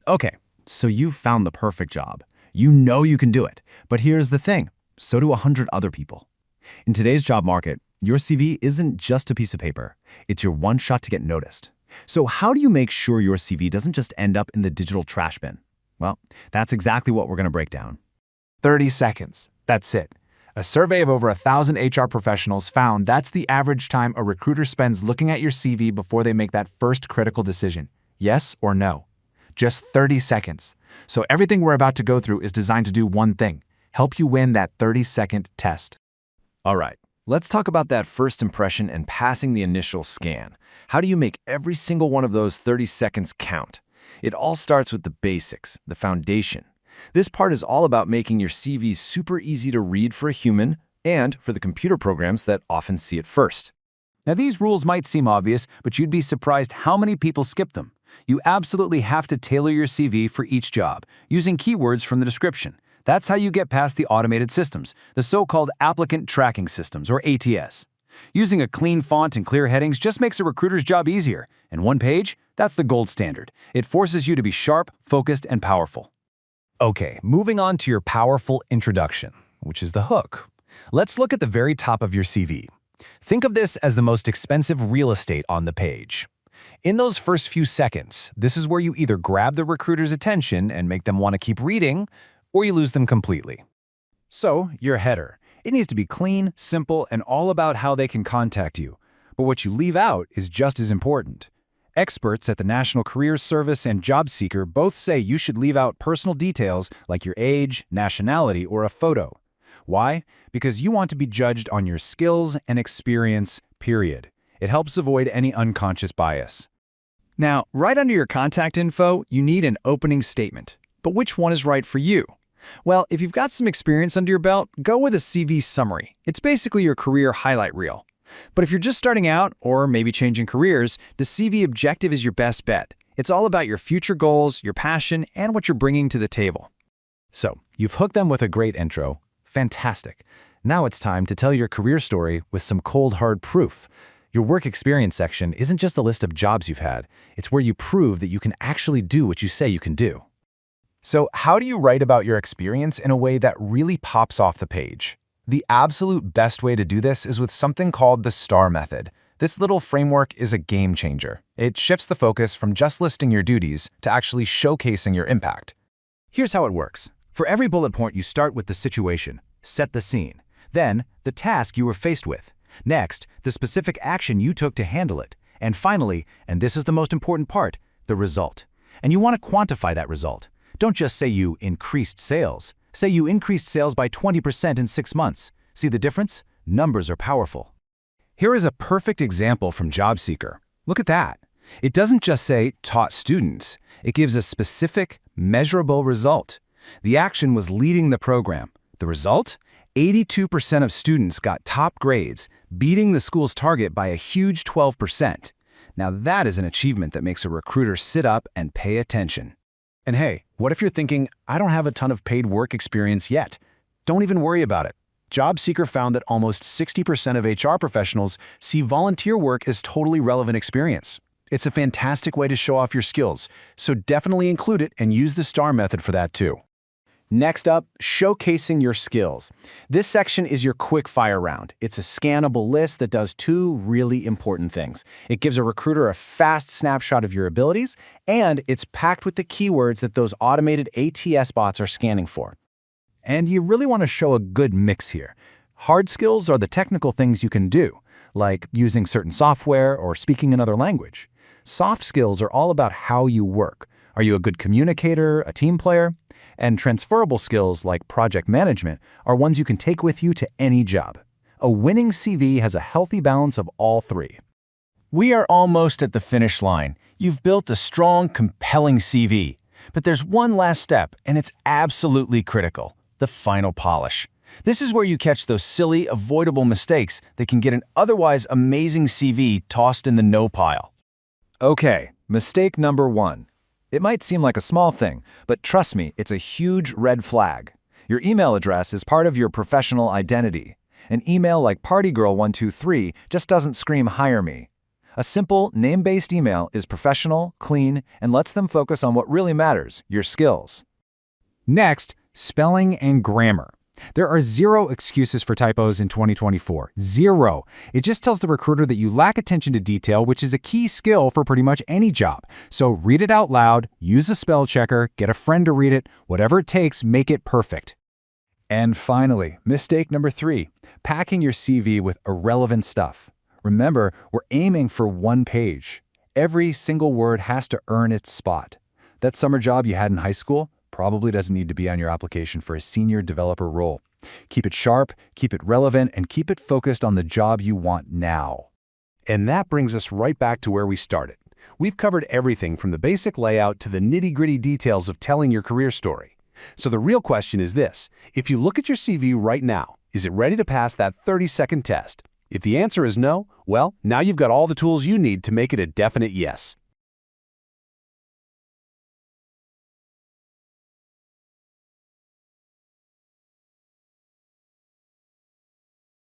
Okay, so you've found the perfect job. You know you can do it. But here's the thing, so do 100 other people. In today's job market, your CV isn't just a piece of paper. It's your one shot to get noticed. So how do you make sure your CV doesn't just end up in the digital trash bin? Well, that's exactly what we're going to break down. 30 seconds. That's it. A survey of over 1,000 HR professionals found that's the average time a recruiter spends looking at your CV before they make that first critical decision. Yes or no? Just 30 seconds. So everything we're about to go through is designed to do one thing: help you win that 30-second test. All right, let's talk about that first impression and passing the initial scan. How do you make every single one of those 30 seconds count? It all starts with the basics, the foundation. This part is all about making your CV super easy to read for a human and for the computer programs that often see it first. Now, these rules might seem obvious, but you'd be surprised how many people skip them. You absolutely have to tailor your CV for each job, using keywords from the description. That's how you get past the automated systems, the so-called Applicant Tracking Systems, or ATS. Using a clean font and clear headings just makes a recruiter's job easier. And one page, that's the gold standard. It forces you to be sharp, focused, and powerful. Okay, moving on to your powerful introduction, which is the hook. Let's look at the very top of your CV. Think of this as the most expensive real estate on the page. In those first few seconds, this is where you either grab the recruiter's attention and make them want to keep reading, or you lose them completely. So, your header. It needs to be clean, simple, and all about how they can contact you. But what you leave out is just as important. Experts at the National Careers Service and JobSeeker both say you should leave out personal details like your age, nationality, or a photo. Why? Because you want to be judged on your skills and experience, period. It helps avoid any unconscious bias. Now, right under your contact info, you need an opening statement. But which one is right for you? Well, if you've got some experience under your belt, go with a CV summary. It's basically your career highlight reel. But if you're just starting out, or maybe changing careers, the CV objective is your best bet. It's all about your future goals, your passion, and what you're bringing to the table. So, you've hooked them with a great intro. Fantastic. Now it's time to tell your career story with some cold, hard proof. Your work experience section isn't just a list of jobs you've had. It's where you prove that you can actually do what you say you can do. So, how do you write about your experience in a way that really pops off the page? The absolute best way to do this is with something called the STAR method. This little framework is a game changer. It shifts the focus from just listing your duties to actually showcasing your impact. Here's how it works. For every bullet point, you start with the situation, set the scene. Then, the task you were faced with. Next, the specific action you took to handle it. And finally, and this is the most important part, the result. And you want to quantify that result. Don't just say you increased sales. Say you increased sales by 20% in 6 months. See the difference? Numbers are powerful. Here is a perfect example from JobSeeker. Look at that. It doesn't just say taught students. It gives a specific, measurable result. The action was leading the program. The result? 82% of students got top grades, beating the school's target by a huge 12%. Now that is an achievement that makes a recruiter sit up and pay attention. And hey, what if you're thinking, I don't have a ton of paid work experience yet? Don't even worry about it. JobSeeker found that almost 60% of HR professionals see volunteer work as totally relevant experience. It's a fantastic way to show off your skills, so definitely include it and use the STAR method for that too. Next up, showcasing your skills. This section is your quick fire round. It's a scannable list that does 2 really important things. It gives a recruiter a fast snapshot of your abilities, and it's packed with the keywords that those automated ATS bots are scanning for. And you really want to show a good mix here. Hard skills are the technical things you can do, like using certain software or speaking another language. Soft skills are all about how you work. Are you a good communicator, a team player? And transferable skills like project management are ones you can take with you to any job. A winning CV has a healthy balance of all 3. We are almost at the finish line. You've built a strong, compelling CV. But there's one last step, and it's absolutely critical: the final polish. This is where you catch those silly, avoidable mistakes that can get an otherwise amazing CV tossed in the no pile. Okay, mistake number 1. It might seem like a small thing, but trust me, it's a huge red flag. Your email address is part of your professional identity. An email like partygirl123 just doesn't scream hire me. A simple, name-based email is professional, clean, and lets them focus on what really matters, your skills. Next, spelling and grammar. There are zero excuses for typos in 2024. Zero. It just tells the recruiter that you lack attention to detail, which is a key skill for pretty much any job. So read it out loud, use a spell checker, get a friend to read it, whatever it takes, make it perfect. And finally, mistake number 3, packing your CV with irrelevant stuff. Remember, we're aiming for 1 page. Every single word has to earn its spot. That summer job you had in high school probably doesn't need to be on your application for a senior developer role. Keep it sharp, keep it relevant, and keep it focused on the job you want now. And that brings us right back to where we started. We've covered everything from the basic layout to the nitty-gritty details of telling your career story. So the real question is this: if you look at your CV right now, is it ready to pass that 30-second test? If the answer is no, well, now you've got all the tools you need to make it a definite yes.